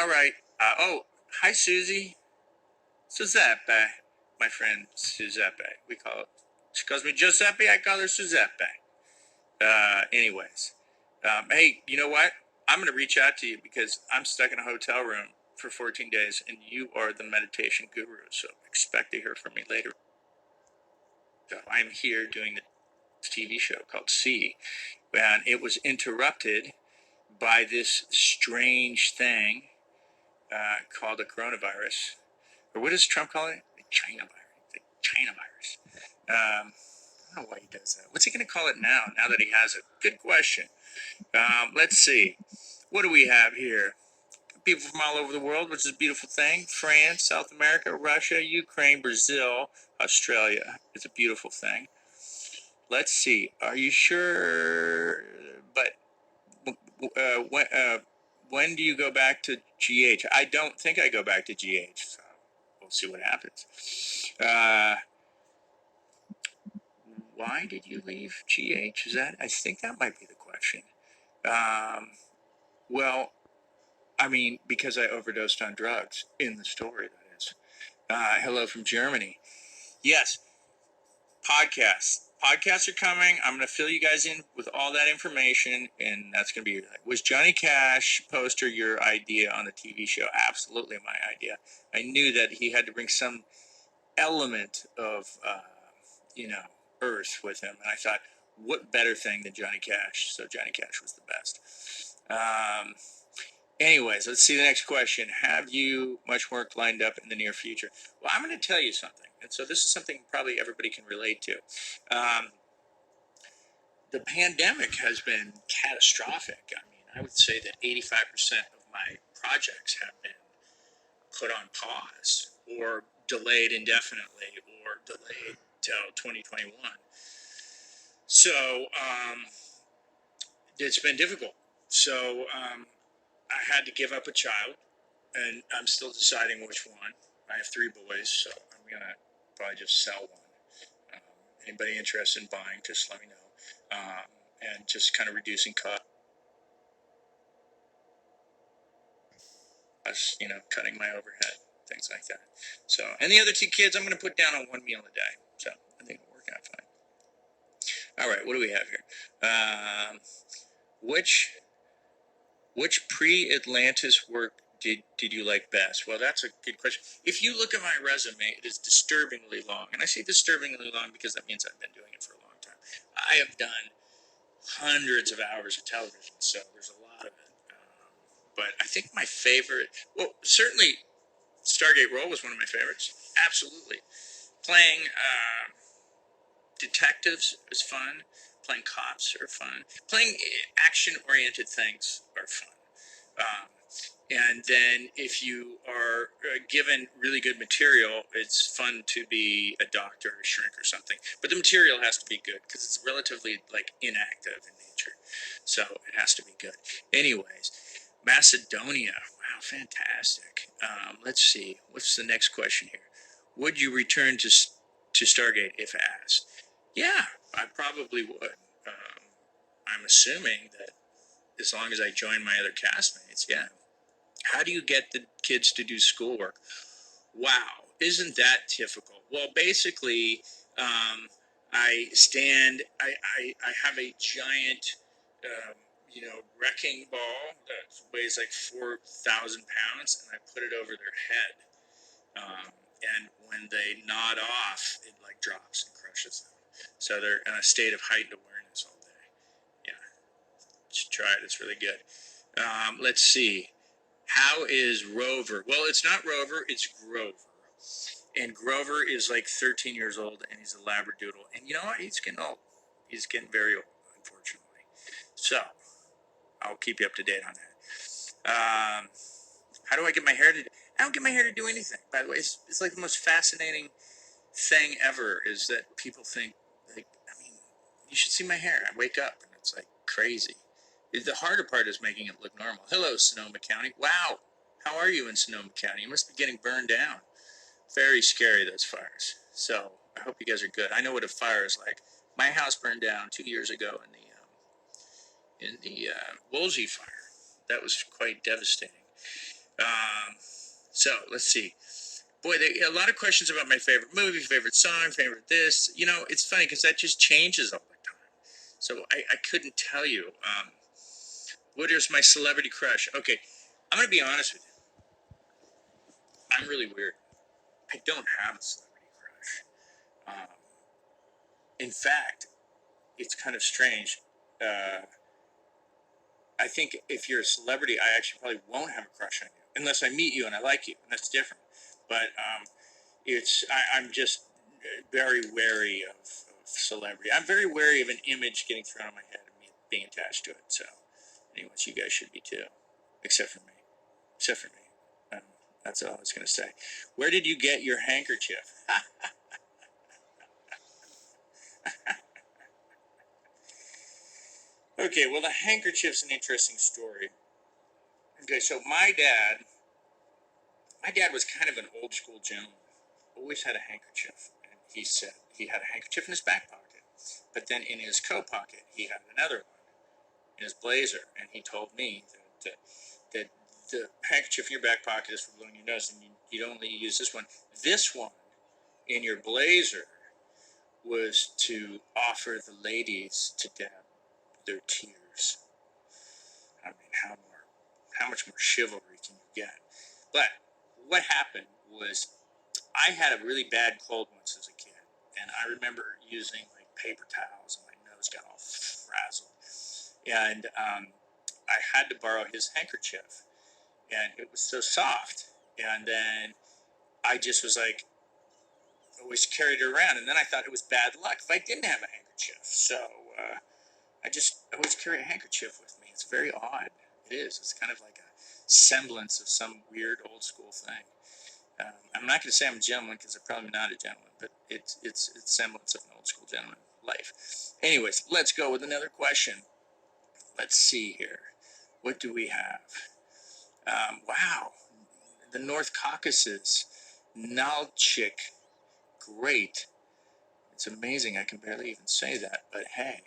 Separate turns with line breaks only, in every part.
All right. Hi, Susie. Giuseppe. My friend Giuseppe. We call it. She calls me Giuseppe. I call her Giuseppe. Anyways. Hey, you know what? I'm going to reach out to you because I'm stuck in a hotel room for 14 days and you are the meditation guru. So expect to hear from me later. So I'm here doing the TV show called C. And it was interrupted by this strange thing called a coronavirus. Or what does Trump call it? The China virus. The China virus. I don't know why he does that. What's he going to call it now that he has it? Good question. Let's see. What do we have here? People from all over the world, which is a beautiful thing. France, South America, Russia, Ukraine, Brazil, Australia. It's a beautiful thing. Let's see. Are you sure? But when do you go back to GH? I don't think I go back to GH. So we'll see what happens. Why did you leave GH? I think that might be the question. Well, I mean, because I overdosed on drugs in the story, that is. Hello from Germany. Yes, podcasts. Podcasts are coming. I'm going to fill you guys in with all that information, and that's going to be was Johnny Cash poster your idea on the TV show? Absolutely my idea. I knew that he had to bring some element of, earth with him, and I thought, what better thing than Johnny Cash? So Johnny Cash was the best. Anyways, let's see the next question. Have you much work lined up in the near future? Well, I'm going to tell you something. And so this is something probably everybody can relate to. The pandemic has been catastrophic. I mean, I would say that 85% of my projects have been put on pause or delayed indefinitely or delayed till 2021. So it's been difficult. So I had to give up a child, and I'm still deciding which one. I have 3 boys, so I'm gonna probably just sell one. Anybody interested in buying, just let me know. And just kind of reducing costs, cutting my overhead, things like that. So, and the other 2 kids, I'm gonna put down on 1 meal a day. So I think it'll work out fine. All right, what do we have here? Which pre-Atlantis work did you like best? Well, that's a good question. If you look at my resume, it is disturbingly long. And I say disturbingly long because that means I've been doing it for a long time. I have done hundreds of hours of television, so there's a lot of it. But I think my favorite, well, certainly Stargate Roll was one of my favorites. Absolutely. Playing detectives is fun. Playing cops are fun. Playing action-oriented things are fun. And then if you are given really good material, it's fun to be a doctor or a shrink or something. But the material has to be good because it's relatively inactive in nature. So it has to be good. Anyways, Macedonia. Wow, fantastic. Let's see. What's the next question here? Would you return to Stargate if asked? Yeah, I probably would. I'm assuming that as long as I join my other castmates, yeah. How do you get the kids to do schoolwork? Wow, isn't that difficult? Well, basically, I have a giant, wrecking ball that weighs like 4,000 pounds, and I put it over their head. And when they nod off, it drops and crushes them. So they're in a state of heightened awareness all day. Yeah, you should try it. It's really good. Let's see. How is Rover? Well, it's not Rover, it's Grover. And Grover is 13 years old, and he's a Labradoodle. And you know what? He's getting old. He's getting very old, unfortunately. So, I'll keep you up to date on that. How do I get my hair to... I don't get my hair to do anything. By the way, it's the most fascinating thing ever is that people think, you should see my hair. I wake up, and it's crazy. The harder part is making it look normal. Hello, Sonoma County. Wow. How are you in Sonoma County? You must be getting burned down. Very scary, those fires. So I hope you guys are good. I know what a fire is like. My house burned down 2 years ago in the Woolsey fire. That was quite devastating. So let's see. Boy, a lot of questions about my favorite movie, favorite song, favorite this. It's funny because that just changes all the time. So I couldn't tell you. What is my celebrity crush? Okay, I'm going to be honest with you. I'm really weird. I don't have a celebrity crush. In fact, it's kind of strange. Uh, I think if you're a celebrity, I actually probably won't have a crush on you unless I meet you and I like you, and that's different. But I'm just very wary of celebrity. I'm very wary of an image getting thrown on my head and me being attached to it. So, anyways, you guys should be too, except for me. Except for me. Um, that's all I was going to say. Where did you get your handkerchief? Okay, well, the handkerchief's an interesting story. Okay, so my dad was kind of an old school gentleman. Always had a handkerchief, and he said he had a handkerchief in his back pocket, but then in his coat pocket he had another one in his blazer, and he told me that the handkerchief in your back pocket is for blowing your nose, and you'd only use this one. This one in your blazer was to offer the ladies to dab their tears. I mean, how much more chivalry can you get? But what happened was I had a really bad cold once as a kid, and I remember using like paper towels, and my nose got all frazzled, and I had to borrow his handkerchief, and it was so soft, and then I just was like always carried it around, and then I thought it was bad luck if I didn't have a handkerchief, so I just always carry a handkerchief with me. It's very odd. It is. It's kind of like a semblance of some weird old school thing. I'm not going to say I'm a gentleman because I'm probably not a gentleman, but it's semblance of an old school gentleman life. Anyways, let's go with another question. Let's see here. What do we have? Wow, the North Caucasus, Nalchik, great. It's amazing. I can barely even say that, but hey.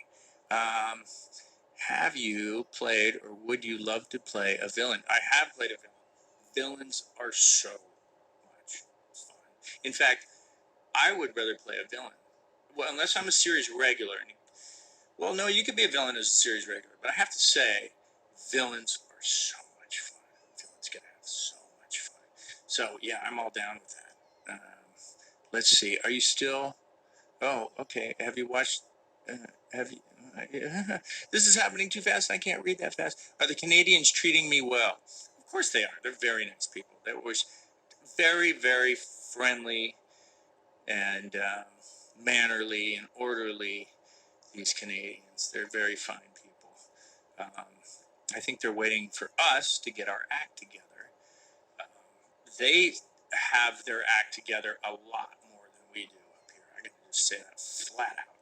Have you played or would you love to play a villain? I have played a villain. Villains are so much fun. In fact, I would rather play a villain. Well, unless I'm a series regular. Well, no, you could be a villain as a series regular, but I have to say, villains are so much fun. Villains can have so much fun. So, yeah, I'm all down with that. Let's see. Are you still... Oh, okay. Have you watched... have you... This is happening too fast. I can't read that fast. Are the Canadians treating me well? Of course they are. They're very nice people. They're always very, very friendly and mannerly and orderly. These Canadians, they're very fine people. Um, I think they're waiting for us to get our act together. They have their act together a lot more than we do up here. I can just say that flat out.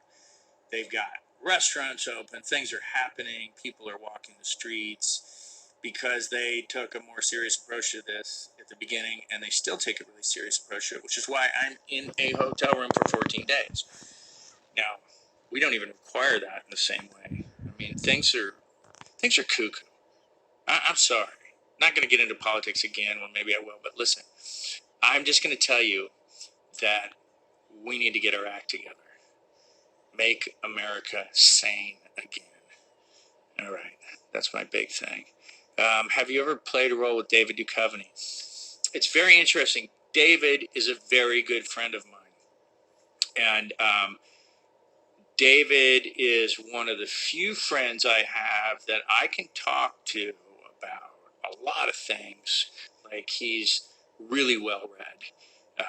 They've got restaurants open, things are happening, people are walking the streets because they took a more serious approach to this at the beginning, and they still take a really serious approach to it, which is why I'm in a hotel room for 14 days. Now, we don't even require that in the same way. I mean, things are cuckoo. I'm sorry. Not going to get into politics again. Well, maybe I will, but listen. I'm just going to tell you that we need to get our act together. Make America sane again. All right, that's my big thing. Have you ever played a role with David Duchovny? It's very interesting. David is a very good friend of mine, and David is one of the few friends I have that I can talk to about a lot of things. Like, he's really well read,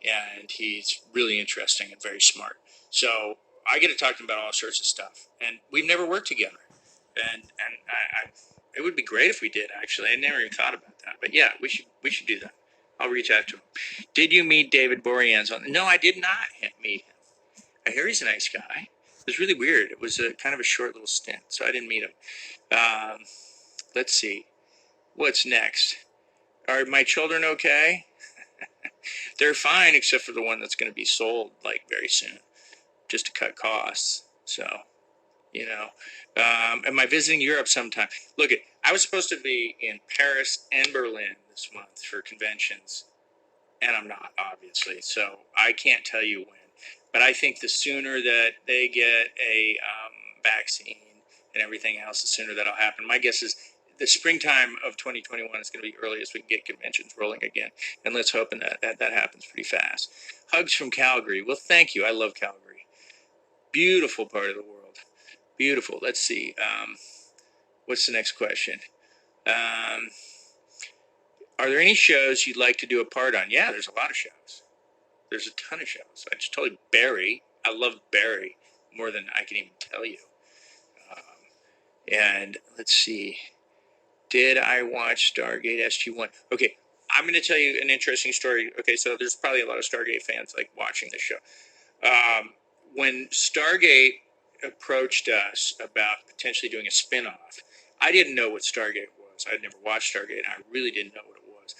and he's really interesting and very smart. So I get to talk to him about all sorts of stuff, and we've never worked together. And it would be great if we did. Actually, I never even thought about that. But yeah, we should do that. I'll reach out to him. Did you meet David Boreanaz? No, I did not meet him. I hear he's a nice guy. It was really weird. It was a kind of a short little stint, so I didn't meet him. Let's see. What's next? Are my children okay? They're fine, except for the one that's going to be sold like very soon, just to cut costs. So, You know, am I visiting Europe sometime? Look, I was supposed to be in Paris and Berlin this month for conventions, and I'm not, obviously. So I can't tell you when. But I think the sooner that they get a vaccine and everything else, the sooner that'll happen. My guess is the springtime of 2021 is going to be earliest we can get conventions rolling again. And let's hope that happens pretty fast. Hugs from Calgary. Well, thank you. I love Calgary. Beautiful part of the world. Beautiful. Let's see. What's the next question? Um, are there any shows you'd like to do a part on? Yeah, there's a lot of shows. There's a ton of shows. I just told you Barry. I love Barry more than I can even tell you. And let's see. Did I watch Stargate SG-1? Okay, I'm going to tell you an interesting story. Okay, so there's probably a lot of Stargate fans like watching this show. When Stargate approached us about potentially doing a spin-off, I didn't know what Stargate was. I'd never watched Stargate, and I really didn't know what it was.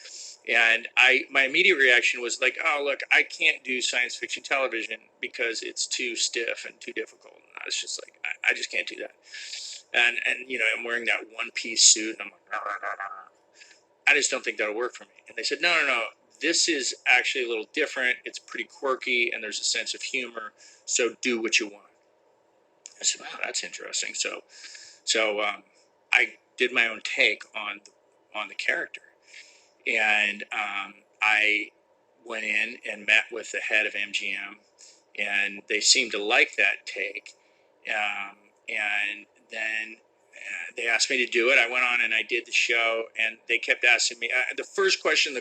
And my immediate reaction was like, oh, look, I can't do science fiction television because it's too stiff and too difficult. And I was just like, I just can't do that. And I'm wearing that one-piece suit, and I'm like, I just don't think that'll work for me. And they said, no, this is actually a little different. It's pretty quirky, and there's a sense of humor. So do what you want. I said, wow, that's interesting. So I did my own take on the character, and I went in and met with the head of MGM, and they seemed to like that take. And then they asked me to do it. I went on and I did the show, and they kept asking me. The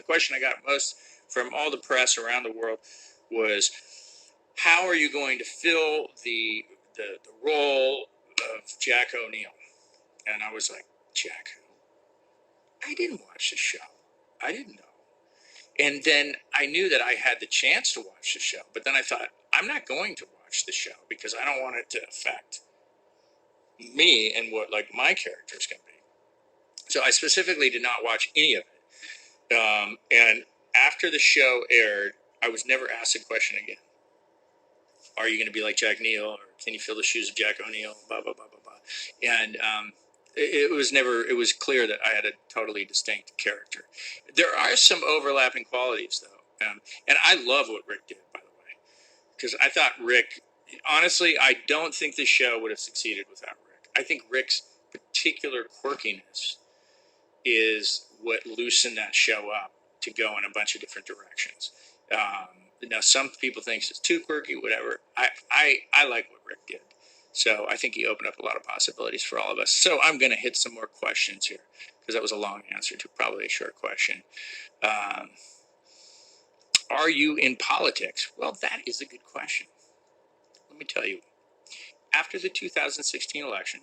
question I got most from all the press around the world was, how are you going to fill the role of Jack O'Neill? And I was like, Jack who? I didn't watch the show. I didn't know. And then I knew that I had the chance to watch the show, but then I thought, I'm not going to watch the show because I don't want it to affect me and what like my character is going to be. So I specifically did not watch any of it. And after the show aired, I was never asked a question again. Are you going to be like Jack Neal, or can you fill the shoes of Jack O'Neill? Blah blah blah blah blah. And it was clear that I had a totally distinct character. There are some overlapping qualities though, and I love what Rick did, by the way, because I thought Rick. Honestly, I don't think the show would have succeeded without Rick. I think Rick's particular quirkiness is what loosened that show up to go in a bunch of different directions. Now, some people think it's too quirky, whatever. I like what Rick did. So I think he opened up a lot of possibilities for all of us. So I'm going to hit some more questions here because that was a long answer to probably a short question. Are you in politics? Well, that is a good question. Let me tell you. After the 2016 election,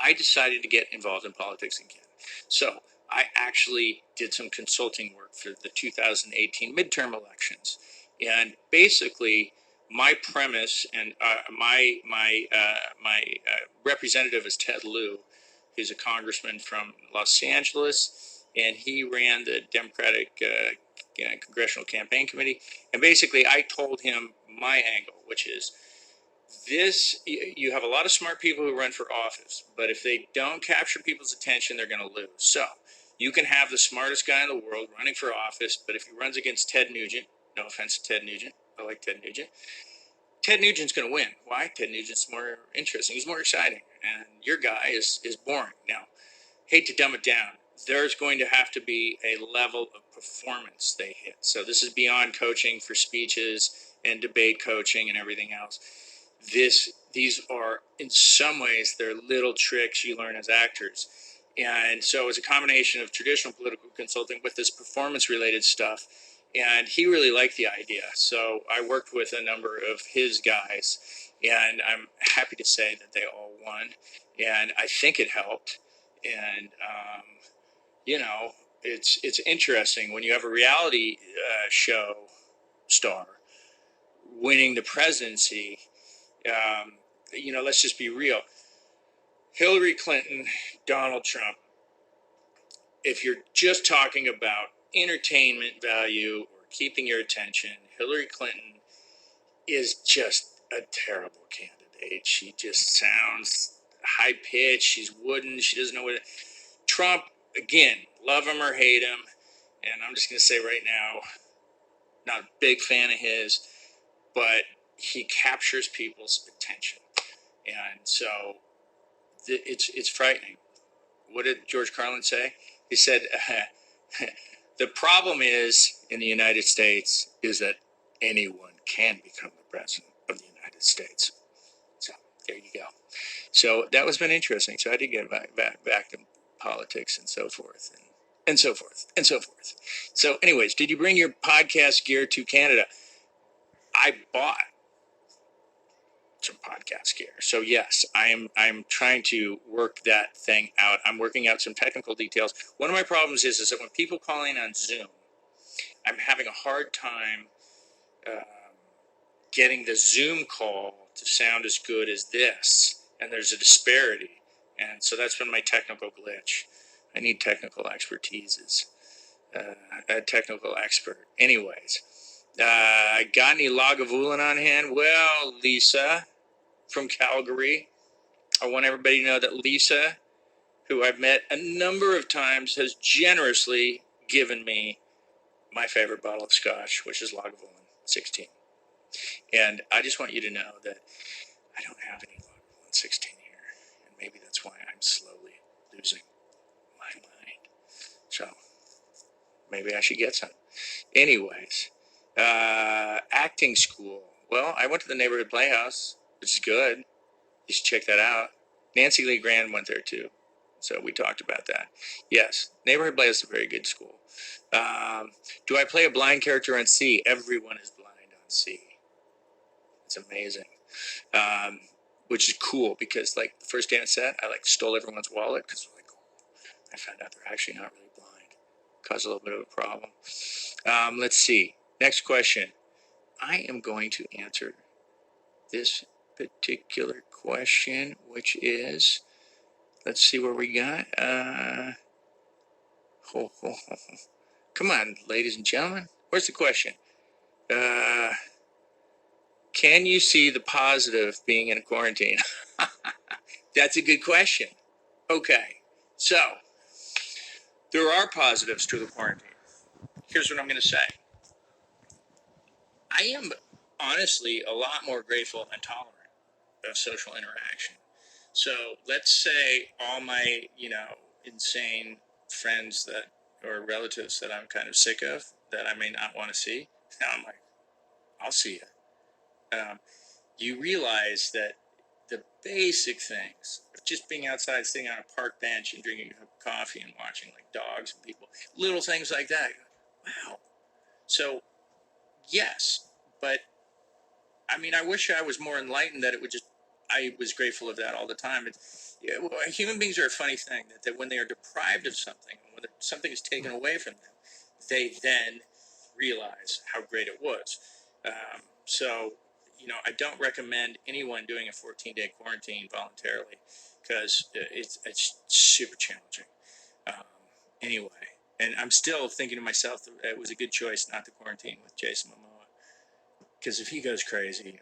I decided to get involved in politics again. So I actually did some consulting work for the 2018 midterm elections. And basically, my premise and my representative is Ted Lieu. He's a congressman from Los Angeles, and he ran the Democratic Congressional Campaign Committee. And basically, I told him my angle, which is, you have a lot of smart people who run for office, but if they don't capture people's attention, they're going to lose. So you can have the smartest guy in the world running for office, but if he runs against Ted Nugent, no offense to Ted Nugent, I like Ted Nugent, Ted Nugent's going to win. Why? Ted Nugent's more interesting. He's more exciting, and your guy is boring. Now, hate to dumb it down, there's going to have to be a level of performance they hit. So this is beyond coaching for speeches and debate coaching and everything else. These are, in some ways, they're little tricks you learn as actors. And so it's a combination of traditional political consulting with this performance-related stuff. And he really liked the idea. So I worked with a number of his guys, and I'm happy to say that they all won. And I think it helped. And, it's interesting when you have a reality show star winning the presidency. Let's just be real. Hillary Clinton, Donald Trump, if you're just talking about entertainment value or keeping your attention, Hillary Clinton is just a terrible candidate. date. She just sounds high pitched. She's wooden. She doesn't know what. Trump, again, love him or hate him, and I'm just going to say right now, not a big fan of his, but he captures people's attention, and so it's frightening. What did George Carlin say? He said, the problem is in the United States is that anyone can become the president of the United States. So there you go. So that was been interesting. So I did get back to politics and so forth and so forth and so forth. So anyways, did you bring your podcast gear to Canada? I bought some podcast gear. So yes, I'm trying to work that thing out. I'm working out some technical details. One of my problems is that when people call in on Zoom, I'm having a hard time getting the Zoom call to sound as good as this, and there's a disparity, and so that's been my technical glitch. I need technical expertises. A technical expert. Anyways, got any Lagavulin on hand? Well, Lisa from Calgary. I want everybody to know that Lisa, who I've met a number of times, has generously given me my favorite bottle of scotch, which is Lagavulin 16. And I just want you to know that I don't have any Lagavulin 16 here. And maybe that's why I'm slowly losing my mind. So maybe I should get some. Anyways, acting school. Well, I went to the Neighborhood Playhouse, which is good. You should check that out. Nancy Lee Grand went there too. So we talked about that. Yes, Neighborhood Playhouse is a very good school. Do I play a blind character on C? Everyone is blind on C. It's amazing. Which is cool because like the first day on set, I like stole everyone's wallet because like, I found out they're actually not really blind. Caused a little bit of a problem. Let's see. Next question. I am going to answer this particular question, which is, let's see where we got. Come on, ladies and gentlemen. Where's the question? Can you see the positive being in a quarantine? That's a good question. Okay, so there are positives to the quarantine. Here's what I'm going to say. I am honestly a lot more grateful and tolerant of social interaction. So let's say all my, insane friends that or relatives that I'm kind of sick of that I may not want to see. Now I'm like, I'll see you. You realize that the basic things of just being outside, sitting on a park bench and drinking a cup of coffee and watching like dogs and people, little things like that. Wow. So yes, but I mean, I wish I was more enlightened that it would just, I was grateful of that all the time. Human beings are a funny thing that when they are deprived of something, when something is taken away from them, they then realize how great it was. So, I don't recommend anyone doing a 14-day quarantine voluntarily because it's super challenging. Anyway, and I'm still thinking to myself that it was a good choice not to quarantine with Jason Momoa because if he goes crazy,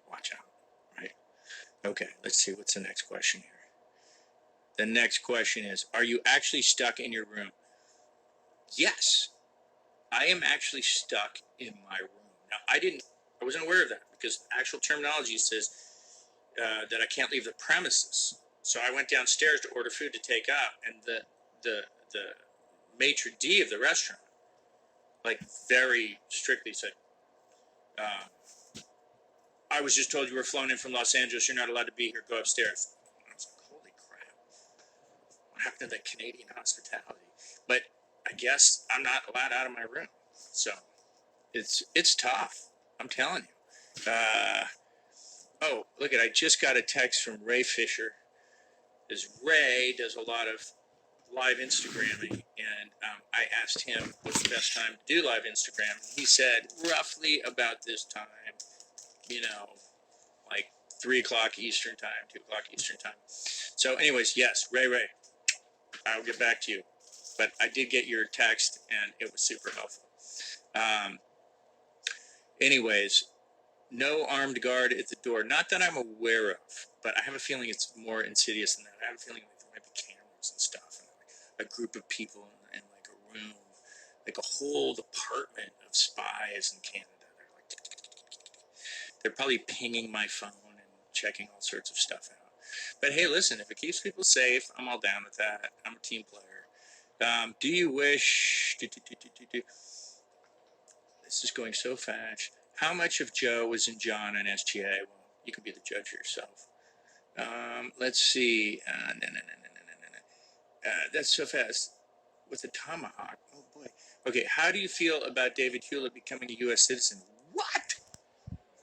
watch out, right? Okay, let's see. What's the next question here? The next question is, are you actually stuck in your room? Yes, I am actually stuck in my room. Now, I wasn't aware of that because actual terminology says that I can't leave the premises. So I went downstairs to order food to take up, and the maitre d' of the restaurant, like very strictly said, I was just told you were flown in from Los Angeles. You're not allowed to be here. Go upstairs. I was like, holy crap. What happened to that Canadian hospitality? But I guess I'm not allowed out of my room. So it's tough. I'm telling you. Oh, look I just got a text from Ray Fisher. Ray does a lot of live Instagramming, and I asked him what's the best time to do live Instagram. He said roughly about this time, like 3 o'clock Eastern time, 2 o'clock Eastern time. So anyways, yes, Ray, I'll get back to you. But I did get your text, and it was super helpful. Anyways, No armed guard at the door. Not that I'm aware of, but I have a feeling it's more insidious than that. I have a feeling like there might be cameras and stuff, and like a group of people in like a room, like a whole department of spies in Canada. They're probably pinging my phone and checking all sorts of stuff out. But hey, listen, if it keeps people safe, I'm all down with that. I'm a team player. Do you wish? This is going so fast. How much of Joe was in John and SGA? Well, you can be the judge yourself. Let's see. That's so fast. With a tomahawk. Oh boy. Okay. How do you feel about David Hewlett becoming a U.S. citizen? What?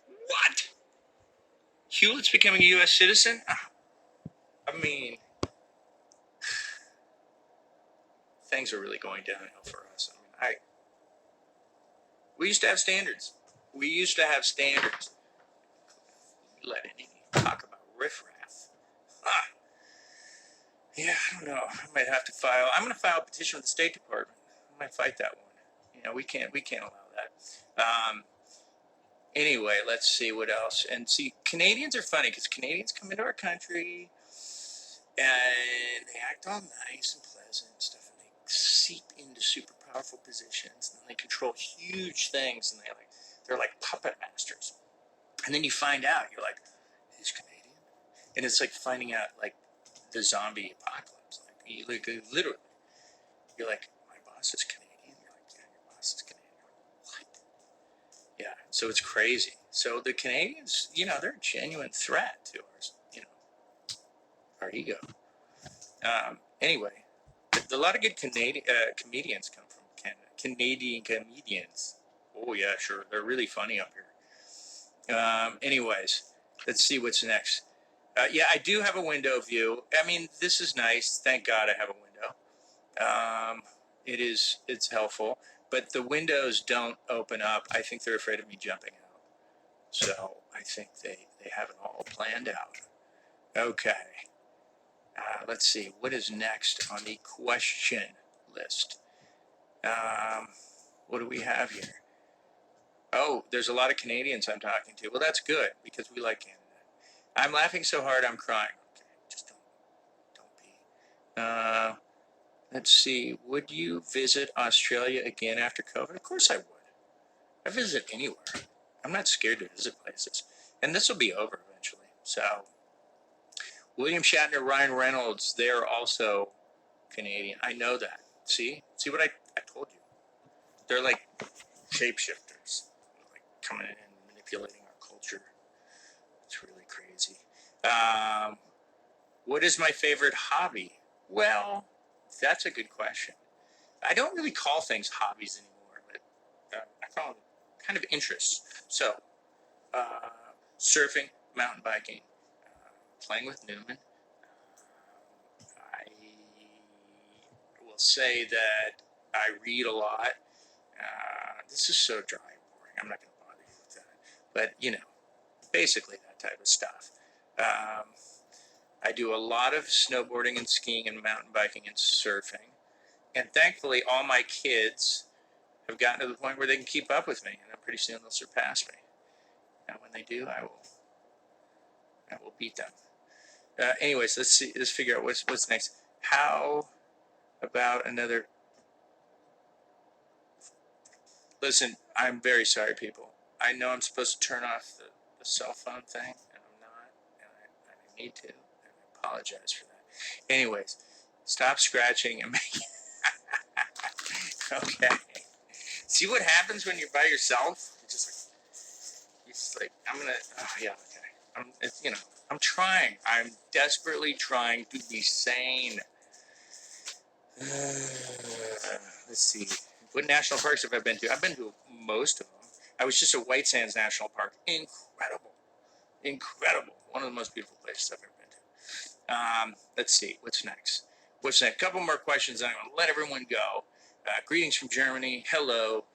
What? Hewlett's becoming a U.S. citizen? I mean, things are really going downhill for us. I mean, we used to have standards. We used to have standards. Let any talk about riffraff. Ah, yeah, I don't know. I might have to file. I'm going to file a petition with the State Department. I might fight that one. You know, we can't allow that. Anyway, let's see what else. And see, Canadians are funny because Canadians come into our country and they act all nice and pleasant and stuff, and they seep into super powerful positions, and they control huge things, and they're like puppet masters. And then you find out, you're like, he's Canadian, and it's like finding out like the zombie apocalypse. Like literally, you're like, my boss is Canadian. You're like, yeah, your boss is Canadian. You're like, what? Yeah, so it's crazy. So the Canadians, they're a genuine threat to our ego. Anyway, a lot of good Canadian comedians come from Canada. Canadian comedians. Oh yeah, sure. They're really funny up here. Anyways, let's see what's next. Yeah, I do have a window view. I mean, this is nice. Thank God I have a window. It's helpful, but the windows don't open up. I think they're afraid of me jumping out. So I think they have it all planned out. Okay. Let's see, what is next on the question list? What do we have here? Oh, there's a lot of Canadians I'm talking to. Well, that's good because we like Canada. I'm laughing so hard I'm crying. Okay, just don't be. Let's see, would you visit Australia again after COVID? Of course I would. I visit anywhere. I'm not scared to visit places. And this will be over eventually. So, William Shatner, Ryan Reynolds, they're also Canadian. I know that. See what I told you. They're like shapeshifters, like coming in and manipulating our culture. It's really crazy. What is my favorite hobby? Well, that's a good question. I don't really call things hobbies anymore, but I call them kind of interests. So, surfing, mountain biking, playing with Newman. I will say that I read a lot. This is so dry and boring. I'm not going to bother you with that. But, basically that type of stuff. I do a lot of snowboarding and skiing and mountain biking and surfing. And thankfully, all my kids have gotten to the point where they can keep up with me. And pretty soon they'll surpass me. And when they do, I will beat them. Anyways, let's figure out what's next. How about another? Listen, I'm very sorry, people. I know I'm supposed to turn off the cell phone thing, and I'm not, and I need to, and I apologize for that. Anyways, stop scratching and make. Okay. See what happens when you're by yourself? You're just like, I'm gonna. Oh yeah, okay. I'm trying. I'm desperately trying to be sane. Let's see. What national parks have I been to? I've been to most of them. I was just at White Sands National Park. Incredible. Incredible. One of the most beautiful places I've ever been to. Let's see. What's next? A couple more questions, and I'm going to let everyone go. Greetings from Germany. Hello.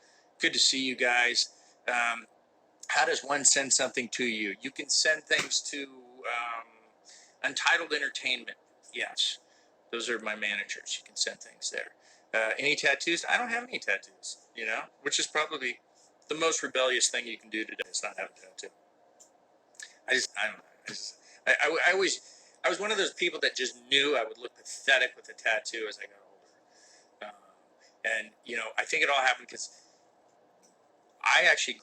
Good to see you guys. How does one send something to you? You can send things to Untitled Entertainment. Yes. Those are my managers. You can send things there. Any tattoos? I don't have any tattoos, which is probably the most rebellious thing you can do today is not have a tattoo. I don't know. I always, I was one of those people that just knew I would look pathetic with a tattoo as I got older. And, you know, I think it all happened because I actually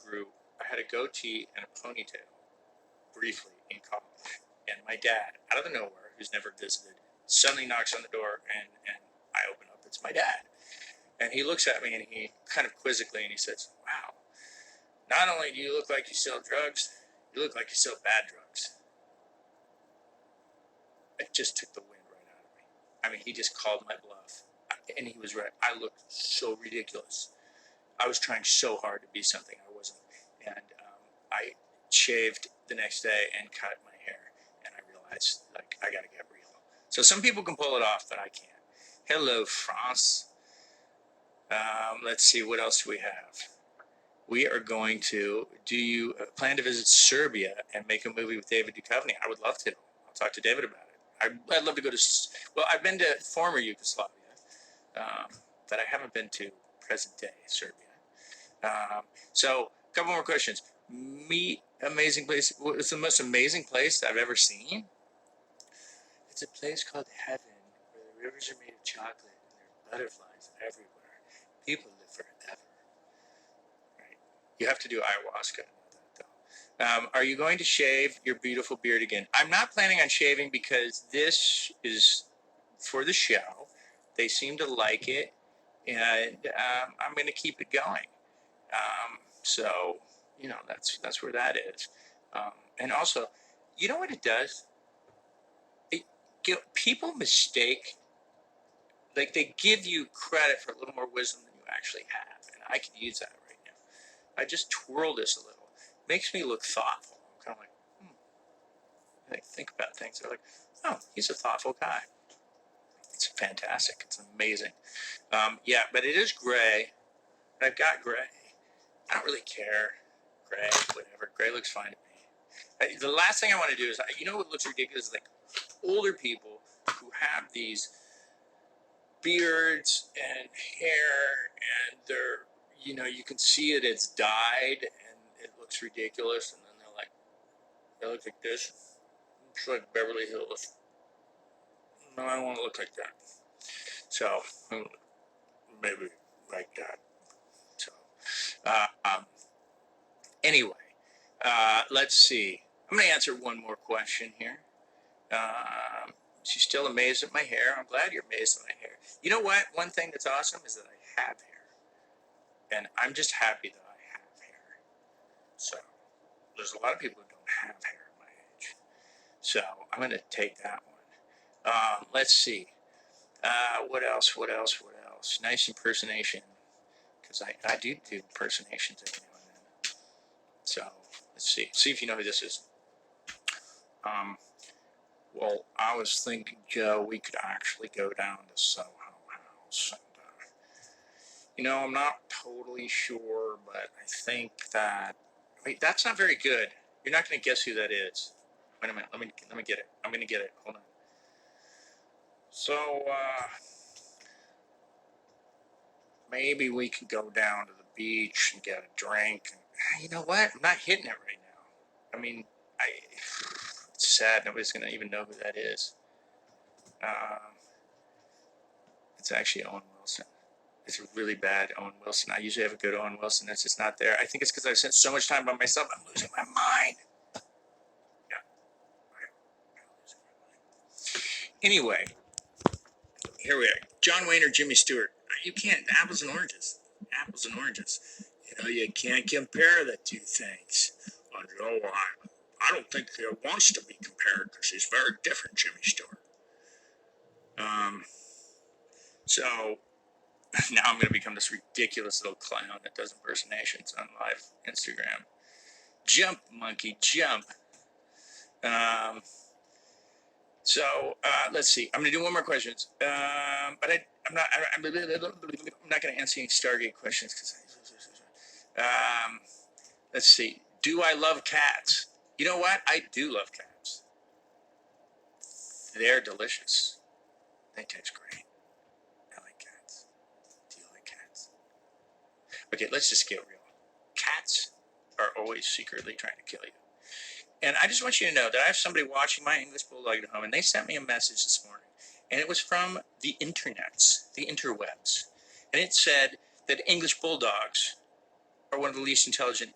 I had a goatee and a ponytail briefly in college. And my dad, out of the nowhere, who's never visited, suddenly knocks on the door and I open up. It's my dad. And he looks at me and he kind of quizzically and he says, wow, not only do you look like you sell drugs, you look like you sell bad drugs. It just took the wind right out of me. I mean, he just called my bluff. And he was right. I looked so ridiculous. I was trying so hard to be something I wasn't. And I shaved the next day and cut my hair. And I realized, like, I got to get real. So some people can pull it off, but I can't. Hello, France. Let's see, what else do we have? We are going to, do you plan to visit Serbia and make a movie with David Duchovny? I would love to. I'll talk to David about it. I'd love to go to, well, I've been to former Yugoslavia, but I haven't been to present day Serbia. So a couple more questions. Amazing place. What's the most amazing place I've ever seen? It's a place called heaven where the rivers are made of chocolate and there are butterflies everywhere. People live forever. Right? You have to do ayahuasca. Are you going to shave your beautiful beard again? I'm not planning on shaving because this is for the show. They seem to like it, and I'm going to keep it going. So, you know, that's where that is. And also, you know what it does? People mistake, like they give you credit for a little more wisdom than you actually have, and I could use that right now. I just twirl this a little. Makes me look thoughtful. I'm kind of like, I think about things. They're like, oh, he's a thoughtful guy. It's fantastic. It's amazing. Yeah, but it is gray. I've got gray. I don't really care. Gray, whatever. Gray looks fine to me. The last thing I want to do is, you know what looks ridiculous? Is like older people who have these beards and hair and they're, you know, you can see it's dyed and it looks ridiculous. And then they look like this. It's like Beverly Hills. No, I don't want to look like that. So, maybe like that. So, anyway, let's see. I'm going to answer one more question here. She's still amazed at my hair. I'm glad you're amazed at my hair. You know what? One thing that's awesome is that I have hair. And I'm just happy that I have hair. So, there's a lot of people who don't have hair at my age. So, I'm going to take that one. Let's see. What else? Nice impersonation. Because I do impersonations every now and then. So, let's see. See if you know who this is. Well, I was thinking, Joe, we could actually go down to Soho House. And, you know, I'm not totally sure, but I think that... Wait, that's not very good. You're not going to guess who that is. Wait a minute. Let me get it. I'm going to get it. Hold on. So, maybe we could go down to the beach and get a drink. And, you know what? I'm not hitting it right now. I mean, it's sad. Nobody's going to even know who that is. It's actually Owen Wilson. It's a really bad Owen Wilson. I usually have a good Owen Wilson. That's just not there. I think it's because I've spent so much time by myself. I'm losing my mind. Yeah. Anyway, here we are. John Wayne or Jimmy Stewart. You can't. Apples and oranges. Apples and oranges. You know, you can't compare the two things. Joe, I don't think he wants to be compared because he's very different, Jimmy Stewart. So now I'm going to become this ridiculous little clown that does impersonations on live Instagram. Jump, monkey, jump. So let's see. I'm going to do one more questions. But I'm not going to answer any Stargate questions because let's see. Do I love cats? You know what? I do love cats. They're delicious. They taste great. I like cats. Do you like cats? Okay, let's just get real. Cats are always secretly trying to kill you. And I just want you to know that I have somebody watching my English Bulldog at home, and they sent me a message this morning. And it was from the internets, the interwebs. And it said that English Bulldogs are one of the least intelligent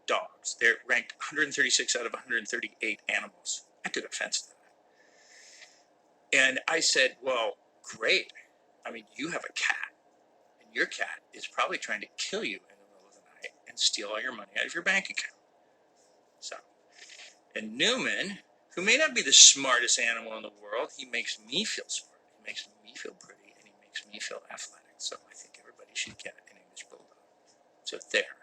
dogs. They're ranked 136 out of 138 animals. I took offense to that. And I said, well, great. I mean, you have a cat, and your cat is probably trying to kill you in the middle of the night and steal all your money out of your bank account. So, and Newman, who may not be the smartest animal in the world, he makes me feel smart. He makes me feel pretty, and he makes me feel athletic. So I think everybody should get an English Bulldog. So there.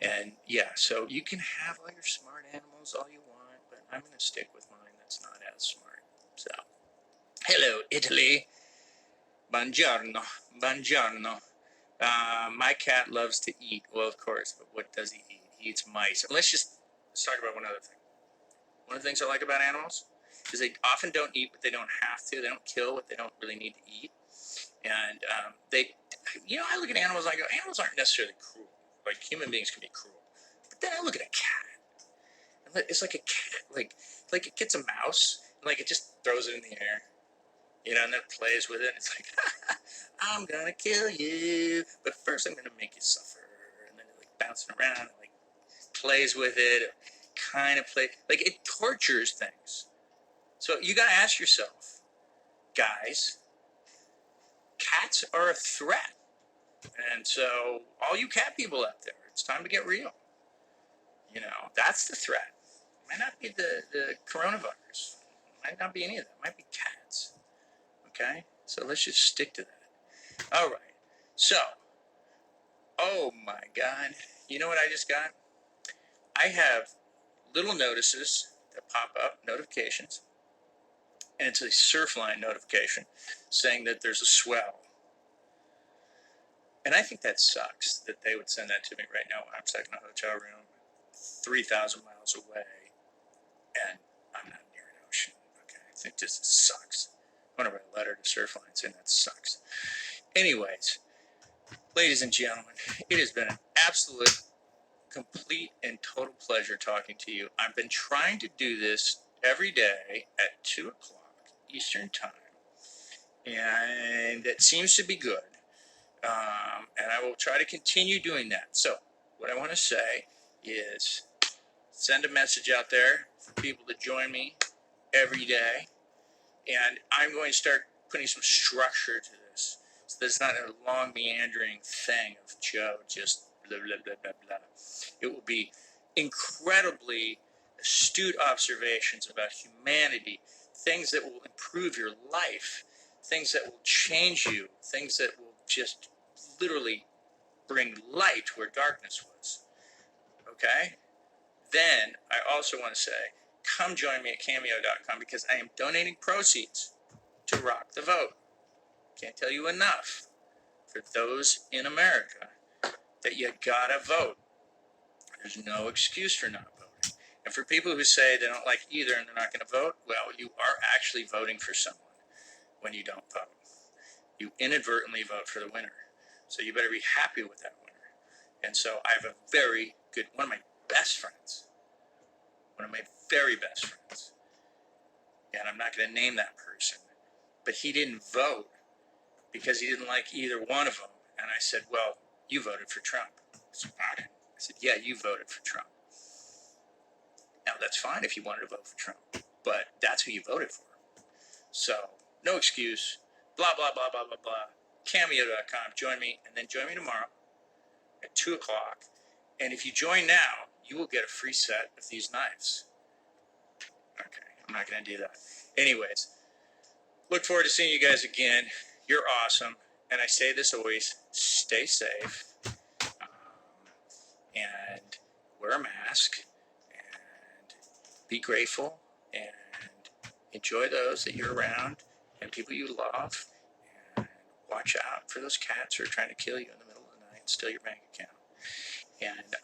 And yeah, so you can have all your smart animals all you want, but I'm going to stick with mine that's not as smart. So, hello, Italy. Buongiorno. Buongiorno. My cat loves to eat. Well, of course, but what does he eat? He eats mice. And let's talk about one other thing. One of the things I like about animals is they often don't eat what they don't have to. They don't kill what they don't really need to eat. And I look at animals and I go, animals aren't necessarily cruel. Like human beings can be cruel. But then I look at a cat. And it's like a cat, like it gets a mouse, and like it just throws it in the air. And then plays with it. It's like, I'm gonna kill you, but first I'm gonna make you suffer. And then it like bouncing around and like plays with it, kind of like it tortures things. So you gotta ask yourself, guys, cats are a threat. And so all you cat people out there, it's time to get real. That's the threat. It might not be the coronavirus. It might not be any of that. It might be cats. Okay? So let's just stick to that. All right. So, oh my God. You know what I just got? I have little notices that pop up, notifications. And it's a Surfline notification saying that there's a swell. And I think that sucks that they would send that to me right now when I'm stuck in a hotel room 3,000 miles away and I'm not near an ocean. Okay, I think this sucks. I want to write a letter to Surfline saying that sucks. Anyways, ladies and gentlemen, it has been an absolute, complete, and total pleasure talking to you. I've been trying to do this every day at 2 o'clock Eastern Time, and it seems to be good. And I will try to continue doing that. So what I want to say is send a message out there for people to join me every day. And I'm going to start putting some structure to this. So that it's not a long meandering thing of Joe just blah, blah, blah, blah, blah. It will be incredibly astute observations about humanity, things that will improve your life, things that will change you, things that will just literally bring light where darkness was. Okay? Then I also want to say, come join me at cameo.com because I am donating proceeds to Rock the Vote. Can't tell you enough for those in America that you gotta vote. There's no excuse for not voting. And for people who say they don't like either and they're not going to vote, well, you are actually voting for someone when you don't vote. You inadvertently vote for the winner. So you better be happy with that winner. And so I have a very good, one of my best friends, one of my very best friends, and I'm not going to name that person, but he didn't vote because he didn't like either one of them. And I said, well, you voted for Trump. I said, yeah, you voted for Trump. Now, that's fine if you wanted to vote for Trump, but that's who you voted for. So, no excuse, blah, blah, blah, blah, blah, blah. Cameo.com, join me, and then join me tomorrow at 2 o'clock. And if you join now, you will get a free set of these knives. Okay, I'm not going to do that. Anyways, look forward to seeing you guys again. You're awesome. And I say this always, stay safe. And wear a mask. And be grateful. And enjoy those that you're around and people you love. And watch out for those cats who are trying to kill you in the middle of the night and steal your bank account. And